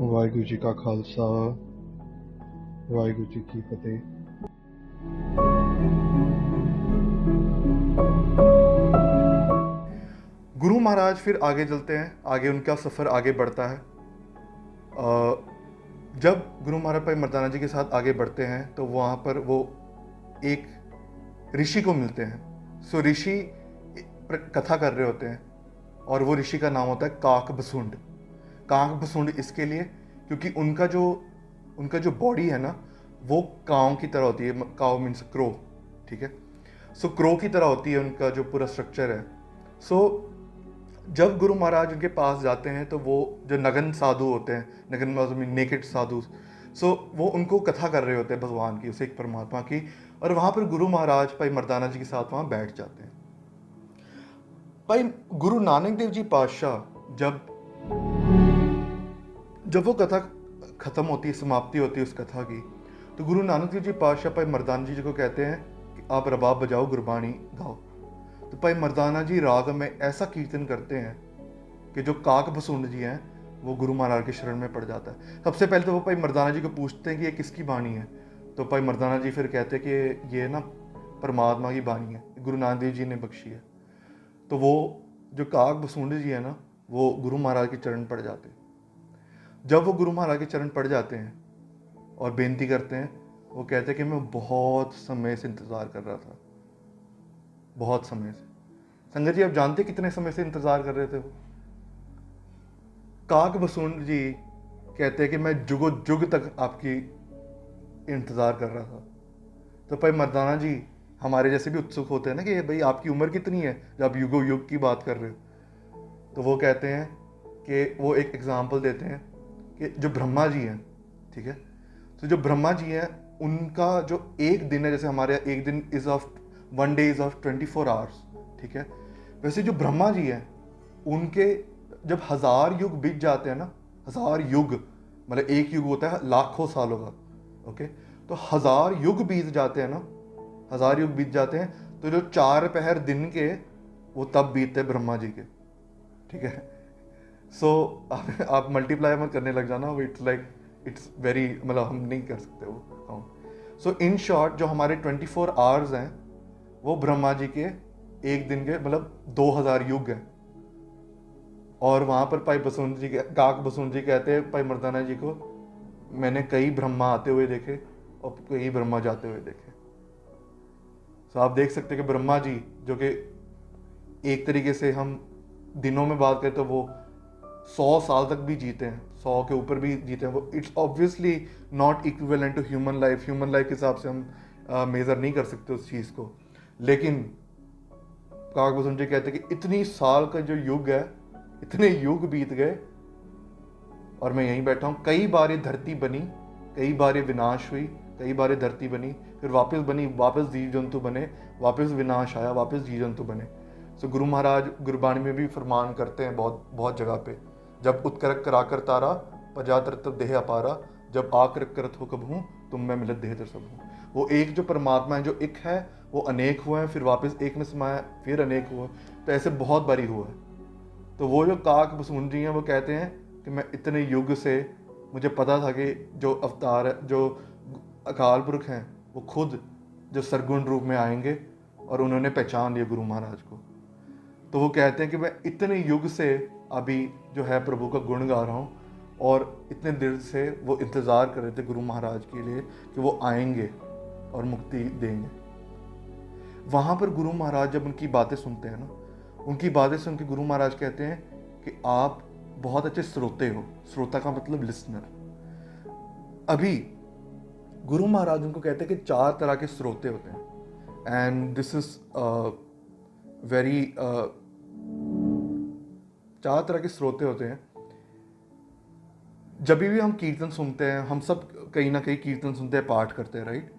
ਵਾਹਿਗੁਰੂ ਜੀ ਕਾ ਖਾਲਸਾ ਵਾਹਿਗुरु जी की फतेह। गुरु महाराज फिर आगे चलते हैं, आगे उनका सफ़र आगे बढ़ता है। जब गुरु महाराज भाई मर्दाना जी के साथ आगे बढ़ते हैं तो वहाँ पर वो एक ऋषि को मिलते हैं। सो ऋषि कथा कर रहे होते हैं और वो ऋषि का नाम होता है काक बसुंड। काक बसुंड इसके लिए क्योंकि उनका जो बॉडी है ना वो काव की तरह होती है। काव मीन्स क्रो, ठीक है। सो क्रो की तरह होती है उनका जो पूरा स्ट्रक्चर है। सो जब गुरु महाराज उनके पास जाते हैं तो वो जो नगन साधु होते हैं, नगन मीन नेकेड साधु, सो वो उनको कथा कर रहे होते हैं भगवान की, उसे एक परमात्मा की। और वहाँ पर गुरु महाराज भाई मर्दाना जी के साथ वहाँ बैठ जाते हैं। भाई गुरु नानक देव जी पातशाह जब वो कथा खत्म होती है, समाप्ति होती है उस कथा की, तो गुरु नानक देव जी पातशाह भाई मर्दाना जी को कहते हैं कि आप रबाब बजाओ, गुरबाणी गाओ। तो भाई मर्दाना जी राग में ऐसा कीर्तन करते हैं कि जो काक बसुंड जी हैं वो गुरु महाराज के शरण में पड़ जाता है। सबसे पहले तो वो भाई मर्दाना जी को पूछते हैं कि ये किसकी बाणी है। तो भाई मर्दाना जी फिर कहते हैं कि ये ना परमात्मा की बाणी है, गुरु नानक देव जी ने बख्शी है। तो वो जो काक बसुंड जी है ना वो गुरु महाराज के चरण पड़ जाते हैं। जब वो गुरु महाराज के चरण पड़ जाते हैं और बेनती करते हैं, वो कहते हैं कि मैं बहुत समय से इंतज़ार कर रहा था, बहुत समय से। संगत जी आप जानते कितने समय से इंतज़ार कर रहे थे वो? काक बसुंड जी कहते हैं कि मैं जुगो जुग तक आपकी इंतज़ार कर रहा था। तो भाई मर्दाना जी हमारे जैसे भी उत्सुक होते हैं ना कि भाई आपकी उम्र कितनी है जब आप युगो युग की बात कर रहे हो। तो वो कहते हैं कि वो एक एग्जाम्पल देते हैं कि जो ब्रह्मा जी हैं, ठीक है, तो जो ब्रह्मा जी हैं उनका जो एक दिन है, जैसे हमारे एक दिन is of 1 day is of 24 hours, ठीक है, वैसे जो ब्रह्मा जी हैं उनके जब 1000 युग बीत जाते हैं ना, 1000 युग मतलब एक युग होता है लाखों सालों का, ओके, तो 1000 युग बीत जाते हैं ना, 1000 युग बीत जाते हैं, तो जो 4 पहर दिन के वो तब बीतते हैं ब्रह्मा जी के, ठीक है। सो आप मल्टीप्लाई मत करने लग जाना, इट्स वेरी मतलब हम नहीं कर सकते वो काउंट। सो इन शॉर्ट जो हमारे 24 आवर्स हैं वो ब्रह्मा जी के एक दिन के मतलब 2000 युग हैं। और वहाँ पर भाई बसुंड जी काक बसुंड जी कहते हैं भाई मर्दाना जी को, मैंने कई ब्रह्मा आते हुए देखे और कई ब्रह्मा जाते हुए देखे। सो आप देख सकते हैं कि ब्रह्मा जी जो कि एक तरीके से हम दिनों में बात करें तो वो 100 साल तक भी जीते हैं, 100 के ऊपर भी जीते हैं। वो it's obviously not equivalent to human life. Human life के हिसाब से हम मेज़र नहीं कर सकते उस चीज़ को। लेकिन काक बसुंड जी कहते हैं कि इतनी साल का जो युग है, इतने युग बीत गए और मैं यहीं बैठा हूँ। कई बार ये धरती बनी, कई बार ये विनाश हुई, कई बार ये धरती बनी, फिर वापस बनी, वापस जीव जंतु बने, वापस विनाश आया, वापस जीव जंतु बने। सो गुरु महाराज गुरबाणी में भी फरमान करते हैं बहुत बहुत जगह पे, जब उत्करक कराकर तारा पजातर देह अपारा, जब आकर करत हो कब हूँ तुम मैं मिलत देह तर सब हूँ। वो एक जो परमात्मा है, जो एक है, वो अनेक हुए हैं, फिर वापस एक में समाया, फिर अनेक हुआ। तो ऐसे बहुत बारी हुआ है। तो वो जो काक बसुंड जी हैं वो कहते हैं कि मैं इतने युग से मुझे पता था कि जो अवतार है, जो अकाल पुरख हैं, वो खुद जो सरगुण रूप में आएंगे, और उन्होंने पहचान लिया गुरु महाराज को। तो वो कहते हैं कि मैं इतने युग से अभी जो है प्रभु का गुण गा रहा हूँ, और इतने देर से वो इंतज़ार कर रहे थे गुरु महाराज के लिए कि वो आएंगे और मुक्ति देंगे। वहाँ पर गुरु महाराज जब उनकी बातें सुनते हैं ना, उनकी बातें सुन के गुरु महाराज कहते हैं कि आप बहुत अच्छे श्रोते हो। श्रोता का मतलब लिसनर। अभी गुरु महाराज उनको कहते हैं कि 4 तरह के श्रोते होते हैं, एंड दिस इज वेरी 4 तरह के श्रोते होते हैं। जब भी हम कीर्तन सुनते हैं, हम सब कहीं ना कहीं कीर्तन सुनते हैं, पाठ करते हैं, राइट।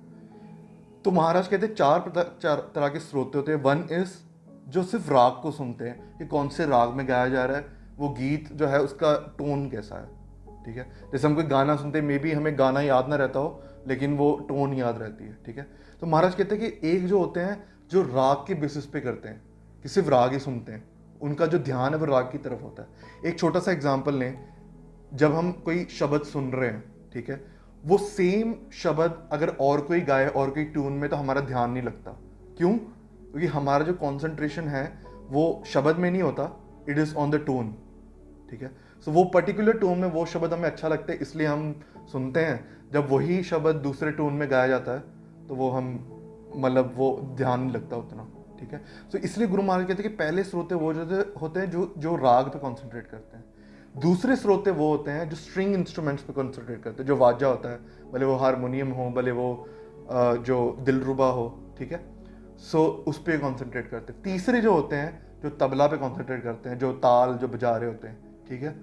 तो महाराज कहते हैं 4 तरह के श्रोते होते हैं। 1 इज जो सिर्फ राग को सुनते हैं कि कौन से राग में गाया जा रहा है, वो गीत जो है उसका टोन कैसा है, ठीक है। जैसे हम कोई गाना सुनते हैं, मे बी हमें गाना याद ना रहता हो लेकिन वो टोन याद रहती है, ठीक है। तो महाराज कहते हैं कि एक जो होते हैं जो राग के बेसिस पे करते हैं, कि सिर्फ राग ही सुनते हैं, उनका जो ध्यान है वो राग की तरफ होता है। एक छोटा सा एग्जाम्पल लें, जब हम कोई शब्द सुन रहे हैं, ठीक है, वो सेम शब्द अगर और कोई गाए और कोई ट्यून में, तो हमारा ध्यान नहीं लगता। क्यों? क्योंकि हमारा जो कंसंट्रेशन है वो शब्द में नहीं होता, it is on the tone, ठीक है। सो वो पर्टिकुलर टोन में वो शब्द हमें अच्छा लगता है, इसलिए हम सुनते हैं। जब वही शब्द दूसरे टोन में गाया जाता है तो वो हम मतलब वो ध्यान नहीं लगता उतना, ठीक है। सो इसलिए गुरु महाराज कहते हैं कि पहले श्रोते वो जो होते हैं जो जो राग पे कॉन्सेंट्रेट करते हैं, दूसरे श्रोते वो होते हैं जो स्ट्रिंग इंस्ट्रूमेंट्स पे कॉन्सेंट्रेट करते हैं, जो वाजा होता है, भले वो हारमोनियम हो, भले वो जो दिलरुबा हो, ठीक है। सो उस पर कॉन्सेंट्रेट करते हैं। तीसरे जो होते हैं जो तबला पे कॉन्सेंट्रेट करते हैं, जो ताल जो बजा रहे होते हैं, ठीक है।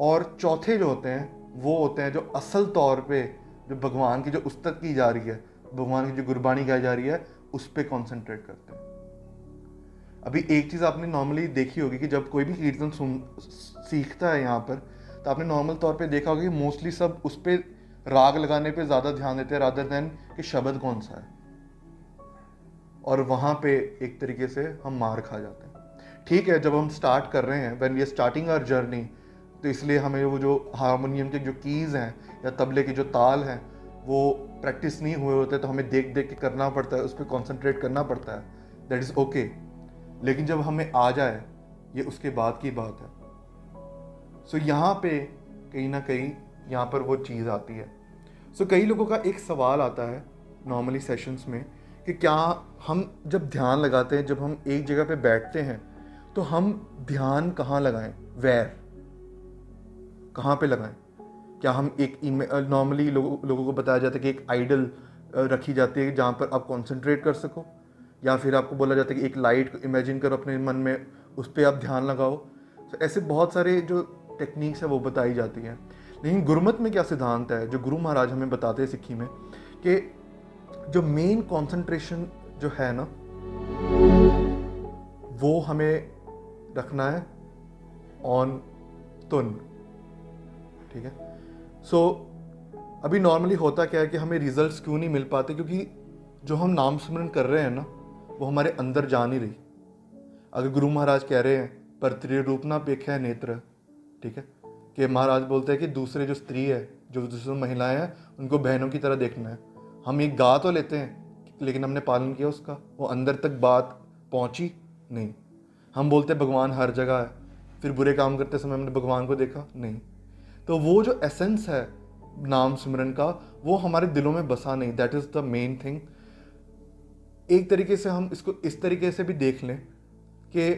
और चौथे जो होते हैं वो होते हैं जो असल तौर पे जो भगवान की जो उस्तत की जा रही है, भगवान की जो गुरबानी गाई जा रही है, उस पर कॉन्सेंट्रेट करते हैं। अभी एक चीज़ आपने नॉर्मली देखी होगी कि जब कोई भी कीर्तन सीखता है यहाँ पर, तो आपने नॉर्मल तौर पे देखा होगा कि मोस्टली सब उस पर राग लगाने पे ज़्यादा ध्यान देते हैं रादर देन कि शब्द कौन सा है, और वहाँ पे एक तरीके से हम मार खा जाते हैं। ठीक है, जब हम स्टार्ट कर रहे हैं, when we are starting our journey, तो इसलिए हमें वो जो हारमोनियम के जो कीज़ हैं या तबले के जो ताल हैं वो प्रैक्टिस नहीं हुए होते, तो हमें देख देख के करना पड़ता है, उस पर कॉन्सेंट्रेट करना पड़ता है, दैट इज़ ओके। लेकिन जब हमें आ जाए, ये उसके बाद की बात है। सो यहाँ पे कहीं ना कहीं यहाँ पर वो चीज़ आती है। सो कई लोगों का एक सवाल आता है नॉर्मली सेशंस में कि क्या हम जब ध्यान लगाते हैं, जब हम एक जगह पे बैठते हैं, तो हम ध्यान कहाँ लगाएं, वेयर, कहाँ पे लगाएं? क्या हम एक नॉर्मली लोगों को बताया जाता है कि एक आइडल रखी जाती है जहाँ पर आप कंसंट्रेट कर सको, या फिर आपको बोला जाता है कि एक लाइट को इमेजिन करो अपने मन में, उस पर आप ध्यान लगाओ। तो ऐसे बहुत सारे जो टेक्निक्स है वो बताई जाती हैं। लेकिन गुरुमत में क्या सिद्धांत है जो गुरु महाराज हमें बताते हैं सिक्खी में, कि जो मेन कंसंट्रेशन जो है ना, वो हमें रखना है ऑन तुन, ठीक है। सो अभी नॉर्मली होता क्या है कि हमें रिजल्ट्स क्यों नहीं मिल पाते, क्योंकि जो हम नाम स्मरण कर रहे हैं ना, वो हमारे अंदर जा नहीं रही। अगर गुरु महाराज कह रहे हैं पर त्रिरूपना पेख है नेत्र, ठीक है, कि महाराज बोलते हैं कि दूसरे जो स्त्री है, जो दूसरी महिलाएं हैं, उनको बहनों की तरह देखना है। हम ये गा तो लेते हैं, लेकिन हमने पालन किया उसका, वो अंदर तक बात पहुंची नहीं। हम बोलते हैं भगवान हर जगह है, फिर बुरे काम करते समय हमने भगवान को देखा नहीं। तो वो जो एसेंस है नाम सिमरन का, वो हमारे दिलों में बसा नहीं। That is the main thing. एक तरीके से हम इसको इस तरीके से भी देख लें कि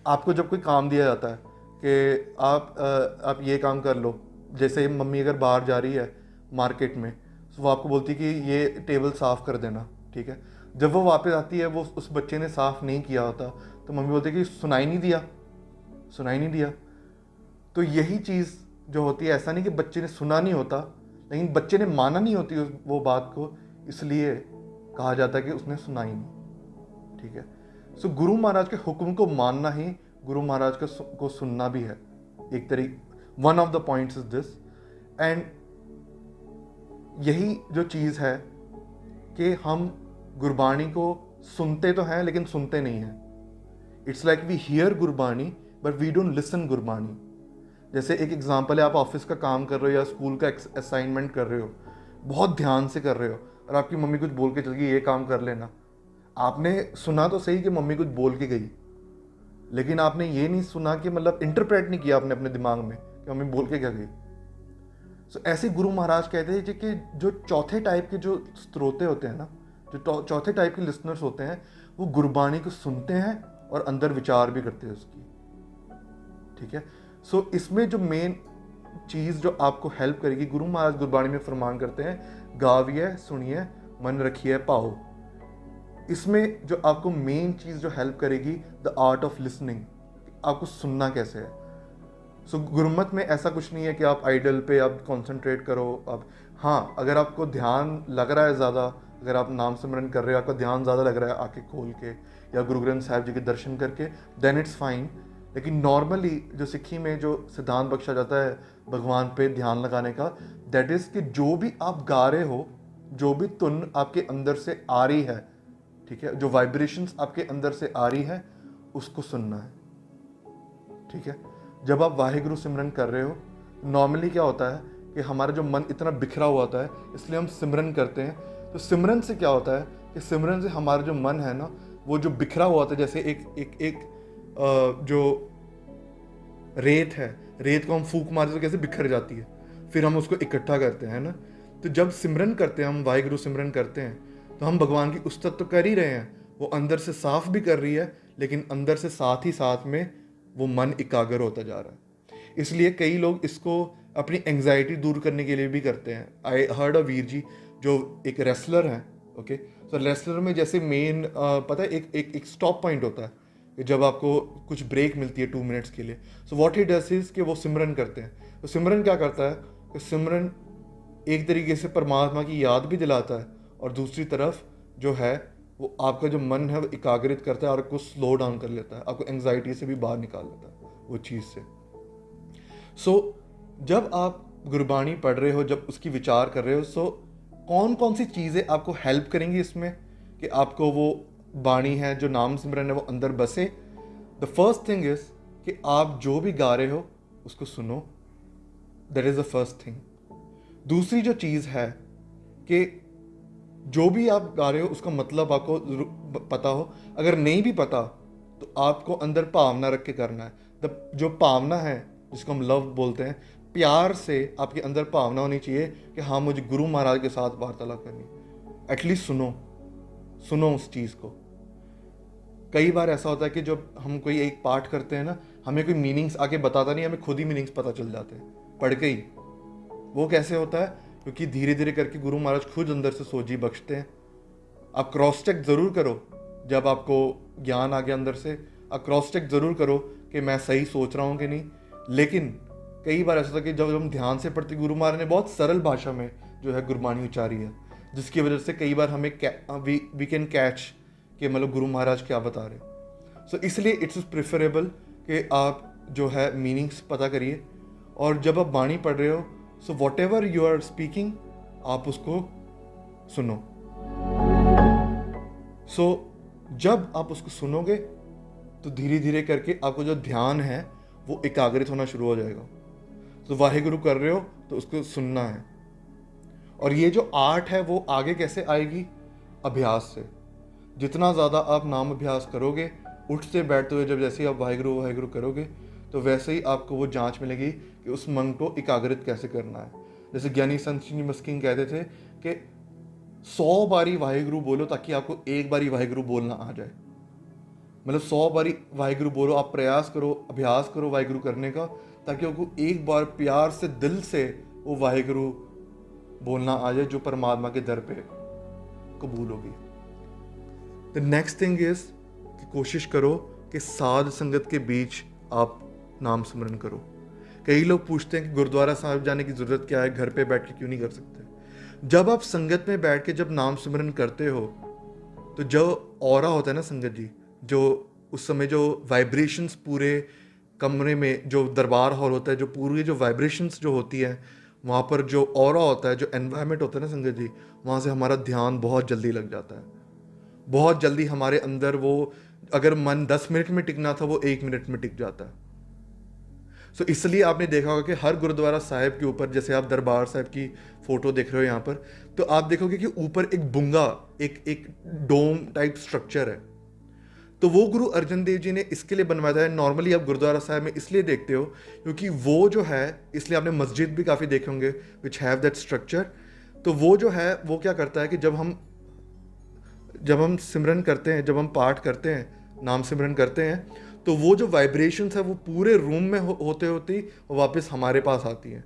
आपको जब कोई काम दिया जाता है कि आप ये काम कर लो, जैसे मम्मी अगर बाहर जा रही है मार्केट में, तो वो आपको बोलती है कि ये टेबल साफ़ कर देना, ठीक है। जब वो वापस आती है, वो उस बच्चे ने साफ़ नहीं किया होता, तो मम्मी बोलती है कि सुनाई नहीं दिया, सुनाई नहीं दिया। तो यही चीज़ जो होती है, ऐसा नहीं कि बच्चे ने सुना नहीं होता, लेकिन बच्चे ने माना नहीं होती वो बात को, इसलिए कहा जाता है कि उसने सुना ही नहीं, ठीक है। सो गुरु महाराज के हुक्म को मानना ही गुरु महाराज को सुनना भी है एक तरीके। One of the points is this, and यही जो चीज़ है कि हम गुरबाणी को सुनते तो हैं लेकिन सुनते नहीं हैं। It's like we hear Gurbani but we don't listen Gurbani. जैसे एक एग्जांपल है, आप ऑफिस का काम कर रहे हो या स्कूल का असाइनमेंट कर रहे हो, बहुत ध्यान से कर रहे हो, और आपकी मम्मी कुछ बोल के चल गई ये काम कर लेना। आपने सुना तो सही कि मम्मी कुछ बोल के गई, लेकिन आपने ये नहीं सुना कि मतलब इंटरप्रेट नहीं किया आपने अपने दिमाग में कि मम्मी बोल के क्या गई। सो ऐसे गुरु महाराज कहते हैं कि जो चौथे टाइप के जो स्रोते होते हैं ना, जो चौथे टाइप के लिसनर्स होते हैं, वो गुरबाणी को सुनते हैं और अंदर विचार भी करते हैं उसकी, ठीक है। सो इसमें जो मेन चीज़ जो आपको हेल्प करेगी, गुरु महाराज गुरबाणी में फरमान करते हैं, गाविए सुनिए मन रखिए पाओ। इसमें जो आपको मेन चीज़ जो हेल्प करेगी, द आर्ट ऑफ लिसनिंग, आपको सुनना कैसे है। सो गुरुमत में ऐसा कुछ नहीं है कि आप आइडल पे आप कंसंट्रेट करो। आप हाँ, अगर आपको ध्यान लग रहा है ज़्यादा, अगर आप नाम सिमरन कर रहे हो, आपका ध्यान ज़्यादा लग रहा है आंखें खोल के या गुरु ग्रंथ साहिब जी के दर्शन करके, देन इट्स फाइन। लेकिन नॉर्मली जो सिक्खी में जो सिद्धांत बख्शा जाता है भगवान पे ध्यान लगाने का, दैट इज़ कि जो भी आप गा रहे हो, जो भी धुन आपके अंदर से आ रही है, ठीक है, जो वाइब्रेशंस आपके अंदर से आ रही है, उसको सुनना है, ठीक है। जब आप वाहिगुरु सिमरन कर रहे हो, नॉर्मली क्या होता है कि हमारा जो मन इतना बिखरा हुआ होता है, इसलिए हम सिमरन करते हैं। तो सिमरन से क्या होता है कि सिमरन से हमारा जो मन है ना, वो जो बिखरा हुआ होता है, जैसे एक जो रेत है, रेत को हम फूंक मारते तो कैसे बिखर जाती है, फिर हम उसको इकट्ठा करते हैं ना। तो जब सिमरन करते हैं, हम वाहिगुरु सिमरन करते हैं, तो हम भगवान की उस्तत तो कर ही रहे हैं, वो अंदर से साफ भी कर रही है, लेकिन अंदर से साथ ही साथ में वो मन एकाग्र होता जा रहा है। इसलिए कई लोग इसको अपनी एंग्जाइटी दूर करने के लिए भी करते हैं। I heard a Veer ji, जो एक रेसलर हैं, ओके। तो रेसलर में जैसे मेन पता है एक स्टॉप पॉइंट होता है कि जब आपको कुछ ब्रेक मिलती है 2 मिनट्स के लिए। So what he does is कि वो सिमरन करते हैं। तो सिमरन क्या करता है कि सिमरन एक तरीके से परमात्मा की याद भी दिलाता है, और दूसरी तरफ जो है वो आपका जो मन है वो एकाग्रित करता है और आपको स्लो डाउन कर लेता है, आपको एंग्जाइटी से भी बाहर निकाल लेता है वो चीज़ से। सो जब आप गुरबाणी पढ़ रहे हो, जब उसकी विचार कर रहे हो, सो कौन कौन सी चीज़ें आपको हेल्प करेंगी इसमें कि आपको वो बाणी है, जो नाम सिमरन है, वो अंदर बसे। द फर्स्ट थिंग इज कि आप जो भी गा रहे हो उसको सुनो, that is the first thing. दूसरी जो चीज़ है कि जो भी आप गा रहे हो उसका मतलब आपको पता हो, अगर नहीं भी पता तो आपको अंदर भावना रख के करना है। जो भावना है जिसको हम लव बोलते हैं, प्यार से आपके अंदर भावना होनी चाहिए कि हाँ, मुझे गुरु महाराज के साथ वार्तालाप करनी। एटलीस्ट सुनो उस चीज़ को। कई बार ऐसा होता है कि जब हम कोई एक पाठ करते हैं ना, हमें कोई मीनिंग्स आके बताता नहीं, हमें खुद ही मीनिंग्स पता चल जाते हैं पढ़ के ही। वो कैसे होता है? क्योंकि धीरे धीरे करके गुरु महाराज खुद अंदर से सोझी बख्शते हैं। आप क्रॉस चेक ज़रूर करो, जब आपको ज्ञान आ गया अंदर से, आप क्रॉस चेक ज़रूर करो कि मैं सही सोच रहा हूँ कि नहीं। लेकिन कई बार ऐसा होता है कि जब हम ध्यान से पढ़ते, गुरु महाराज ने बहुत सरल भाषा में जो है गुरबाणी उच्चारी है, जिसकी वजह से कई बार हमें वी कैन कैच कि मतलब गुरु महाराज क्या बता रहे। सो इसलिए इट्स प्रेफरेबल कि आप जो है मीनिंग्स पता करिए, और जब आप बाणी पढ़ रहे हो, so whatever you are speaking, आप उसको सुनो। सो जब आप उसको सुनोगे तो धीरे धीरे करके आपको जो ध्यान है वो एकाग्रित होना शुरू हो जाएगा। तो वाहिगुरु कर रहे हो तो उसको सुनना है। और ये जो आर्ट है वो आगे कैसे आएगी? अभ्यास से। जितना ज़्यादा आप नाम अभ्यास करोगे, उठते बैठते हुए जब जैसे ही आप वाहिगुरु वाहिगुरु करोगे, तो वैसे ही आपको वो जांच मिलेगी कि उस मन को एकाग्रित कैसे करना है। जैसे ज्ञानी संत जी मस्किन कहते थे कि 100 बारी वाहिगुरु बोलो ताकि आपको एक बारी वाहिगुरु बोलना आ जाए। मतलब 100 बारी वाहिगुरु बोलो, आप प्रयास करो, अभ्यास करो वाहिगुरु करने का, ताकि आपको एक बार प्यार से, दिल से वो वाहिगुरु बोलना आ जाए, जो परमात्मा के दर पे कबूल होगी। द नेक्स्ट थिंग इज कि कोशिश करो कि साध संगत के बीच आप नाम स्मरण करो। कई लोग पूछते हैं कि गुरुद्वारा साहब जाने की ज़रूरत क्या है, घर पे बैठ के क्यों नहीं कर सकते? जब आप संगत में बैठ के जब नाम स्मरण करते हो, तो जो ऑरा होता है ना संगत जी, जो उस समय जो वाइब्रेशंस पूरे कमरे में, जो दरबार हॉल होता है, जो पूरी जो वाइब्रेशंस जो होती है वहाँ पर, जो ऑरा होता है, जो एनवायरनमेंट होता है ना संगत जी, वहाँ से हमारा ध्यान बहुत जल्दी लग जाता है। बहुत जल्दी हमारे अंदर वो, अगर मन 10 मिनट में टिकना था वो 1 मिनट में टिक जाता है। सो इसलिए आपने देखा होगा कि हर गुरुद्वारा साहिब के ऊपर, जैसे आप दरबार साहिब की फ़ोटो देख रहे हो यहाँ पर, तो आप देखोगे कि ऊपर एक बुंगा, एक डोम टाइप स्ट्रक्चर है। तो वो गुरु अर्जन देव जी ने इसके लिए बनवाया है। नॉर्मली आप गुरुद्वारा साहिब में इसलिए देखते हो क्योंकि वो जो है, इसलिए आपने मस्जिद भी काफ़ी देखे होंगे विच हैव दैट स्ट्रक्चर। तो वो जो है वो क्या करता है कि जब हम सिमरन करते हैं, जब हम पाठ करते हैं, नाम सिमरन करते हैं, तो वो जो वाइब्रेशंस है वो पूरे रूम में होते होते वो वापस हमारे पास आती है।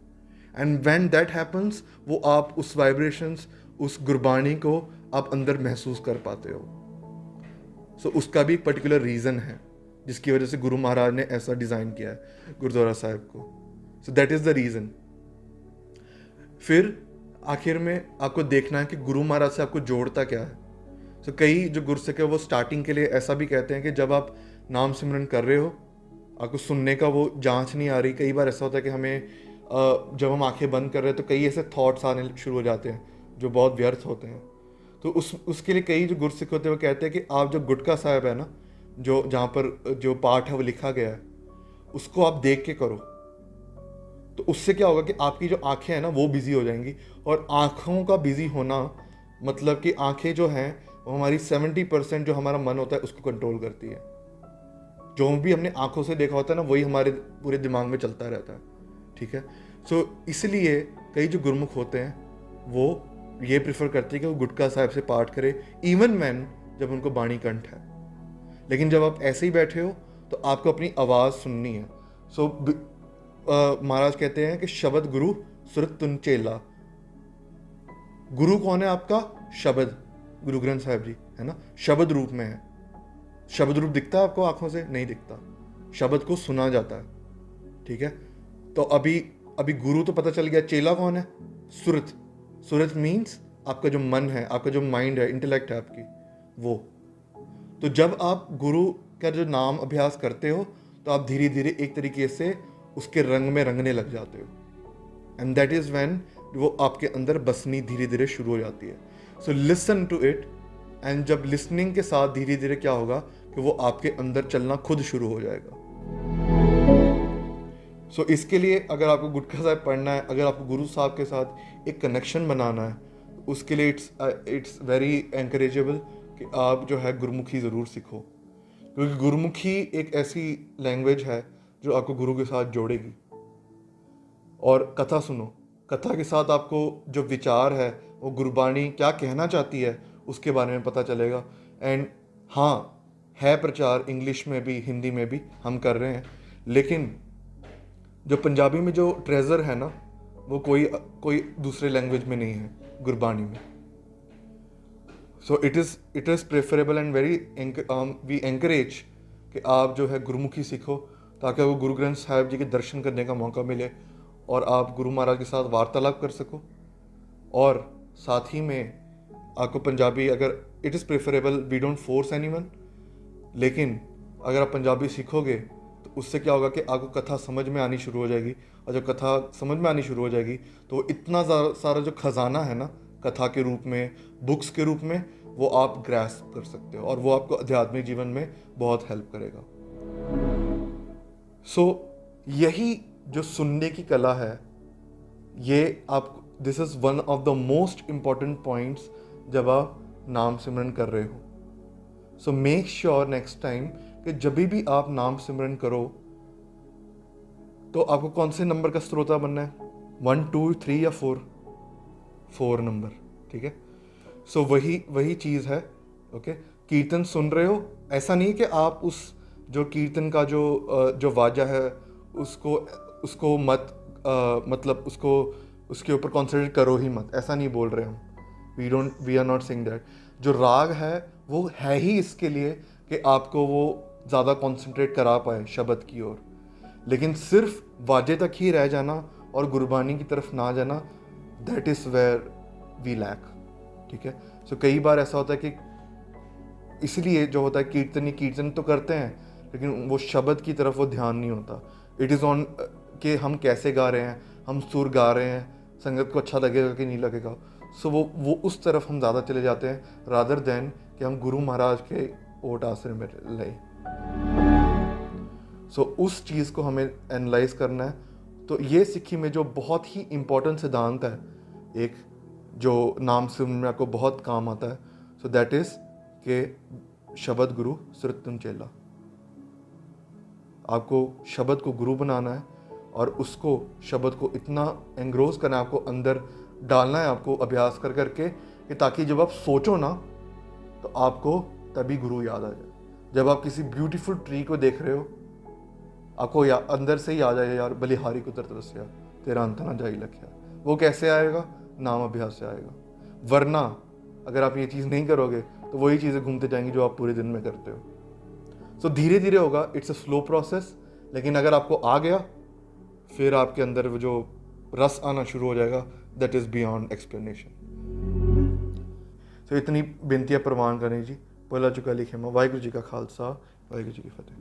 एंड व्हेन दैट हैपन्स, वो आप उस वाइब्रेशंस, उस गुरबाणी को आप अंदर महसूस कर पाते हो। सो उसका भी एक पर्टिकुलर रीज़न है जिसकी वजह से गुरु महाराज ने ऐसा डिज़ाइन किया है गुरुद्वारा साहिब को। So that is the reason. फिर आखिर में आपको देखना है कि गुरु महाराज से आपको जोड़ता क्या है। सो कई जो गुरसिख है वो स्टार्टिंग के लिए ऐसा भी कहते हैं कि जब आप नाम सिमरन कर रहे हो, आपको सुनने का वो जांच नहीं आ रही। कई बार ऐसा होता है कि हमें जब हम आंखें बंद कर रहे हैं तो कई ऐसे थॉट्स आने शुरू हो जाते हैं जो बहुत व्यर्थ होते हैं। तो उसके लिए कई जो गुरसिख होते हैं वो कहते हैं कि आप जो गुटका साहिब है ना, जो जहाँ पर जो पाठ है वो लिखा गया है, उसको आप देख के करो। तो उससे क्या होगा कि आपकी जो आंखें हैं ना वो बिजी हो जाएंगी, और आंखों का बिजी होना मतलब कि आंखें जो हैं वो हमारी 70% जो हमारा मन होता है उसको कंट्रोल करती है। जो भी हमने आंखों से देखा होता है ना वही हमारे पूरे दिमाग में चलता रहता है, ठीक है। सो इसलिए कई जो गुरमुख होते हैं वो ये प्रेफर करते हैं कि वो गुटका साहिब से पाठ करे, इवन मैन जब उनको बाणी कंठ है। लेकिन जब आप ऐसे ही बैठे हो तो आपको अपनी आवाज़ सुननी है। सो महाराज कहते हैं कि शब्द गुरु सुरत तुन चेला। गुरु कौन है आपका? शब्द, गुरु ग्रंथ साहिब जी है ना, शब्द रूप में है। शब्द रूप दिखता है आपको आंखों से? नहीं दिखता, शब्द को सुना जाता है, ठीक है। तो अभी अभी गुरु तो पता चल गया, चेला कौन है? सुरत। सुरत मीन्स आपका जो मन है, आपका जो माइंड है, इंटेलेक्ट है आपकी, वो। तो जब आप गुरु का जो नाम अभ्यास करते हो तो आप धीरे धीरे एक तरीके से उसके रंग में रंगने लग जाते हो, एंड दैट इज व्हेन वो आपके अंदर बसनी धीरे धीरे शुरू हो जाती है। So listen to it, and जब लिसनिंग के साथ धीरे धीरे क्या होगा कि वो आपके अंदर चलना खुद शुरू हो जाएगा। सो इसके लिए अगर आपको गुटखा साहब पढ़ना है, अगर आपको गुरु साहब के साथ एक कनेक्शन बनाना है, उसके लिए इट्स वेरी एनकरेजेबल कि आप जो है गुरुमुखी ज़रूर सीखो, क्योंकि गुरुमुखी एक ऐसी लैंग्वेज है जो आपको गुरु के साथ जोड़ेगी। और कथा सुनो, कथा के साथ आपको जो विचार है वो गुरबाणी क्या कहना चाहती है उसके बारे में पता चलेगा। एंड हाँ, है प्रचार इंग्लिश में भी हिंदी में भी हम कर रहे हैं, लेकिन जो पंजाबी में जो ट्रेजर है ना वो कोई दूसरे लैंग्वेज में नहीं है, गुरबाणी में। So it is preferable and very we encourage कि आप जो है गुरुमुखी सीखो, ताकि आपको गुरु ग्रंथ साहिब जी के दर्शन करने का मौका मिले और आप गुरु महाराज के साथ वार्तालाप कर सको। और साथ ही में आपको पंजाबी, अगर it is preferable, we don't force anyone, लेकिन अगर आप पंजाबी सीखोगे तो उससे क्या होगा कि आपको कथा समझ में आनी शुरू हो जाएगी, और जब कथा समझ में आनी शुरू हो जाएगी तो इतना सारा जो खजाना है ना कथा के रूप में, बुक्स के रूप में, वो आप ग्रैस्प कर सकते हो, और वो आपको आध्यात्मिक जीवन में बहुत हेल्प करेगा। सो यही जो सुनने की कला है, ये आप, this is one of the most important points जब आप नाम सिमरन कर रहे हो। So make sure next time कि जब भी आप नाम सिमरन करो तो आपको कौन से नंबर का श्रोता बनना है, 1 2 3 या 4 नंबर, ठीक है। सो वही चीज़ है, ओके। कीर्तन सुन रहे हो, ऐसा नहीं कि आप उस जो कीर्तन का जो वाजा है उसको मत मतलब उसके ऊपर कॉन्सेंट्रेट करो ही मत, ऐसा नहीं बोल रहे हम। We are not saying that. जो राग है वो है ही इसके लिए कि आपको वो ज़्यादा कॉन्सेंट्रेट करा पाए शब्द की ओर, लेकिन सिर्फ वाजे तक ही रह जाना और गुरबानी की तरफ ना जाना, that is where we lack, ठीक है। सो कई बार ऐसा होता है कि इसलिए जो होता है कीर्तन तो करते हैं, लेकिन वो शब्द की तरफ वो ध्यान नहीं होता। इट इज़ ऑन कि हम कैसे गा रहे हैं, हम सुर गा रहे हैं, संगत को अच्छा लगेगा कि नहीं लगेगा। सो वो उस तरफ हम ज़्यादा चले जाते हैं, रादर देन कि हम गुरु महाराज के ओट आश्रय में लें। सो उस चीज़ को हमें एनालाइज करना है। तो ये सिक्खी में जो बहुत ही इम्पोर्टेंट सिद्धांत है, एक जो नाम सिमरन में आपको बहुत काम आता है, सो दैट इज़ के शब्द गुरु सुरत तुन चेला। आपको शब्द को गुरु बनाना है और उसको शब्द को इतना एंग्रोज करना है, आपको अंदर डालना है, आपको अभ्यास कर करके, कि ताकि जब आप सोचो ना तो आपको तभी गुरु याद आ जाए। जब आप किसी ब्यूटीफुल ट्री को देख रहे हो, आपको अंदर से ही आ जाए, यार बलिहारी को तरतरस्या तेरा अंत ना जाई लख्या। वो कैसे आएगा? नाम अभ्यास से आएगा। वरना अगर आप ये चीज़ नहीं करोगे तो वही चीज़ें घूमते जाएंगी जो आप पूरे दिन में करते हो। सो धीरे धीरे होगा, इट्स अ स्लो प्रोसेस, लेकिन अगर आपको आ गया फिर आपके अंदर वो जो रस आना शुरू हो जाएगा, दैट इज़ बियॉन्ड एक्सप्लेनेशन। सो इतनी बेनतियाँ प्रवान करें जी। बोला चुका लिखे माँ। वाहिगुरू जी का खालसा, वाहिगुरू जी की फतेह।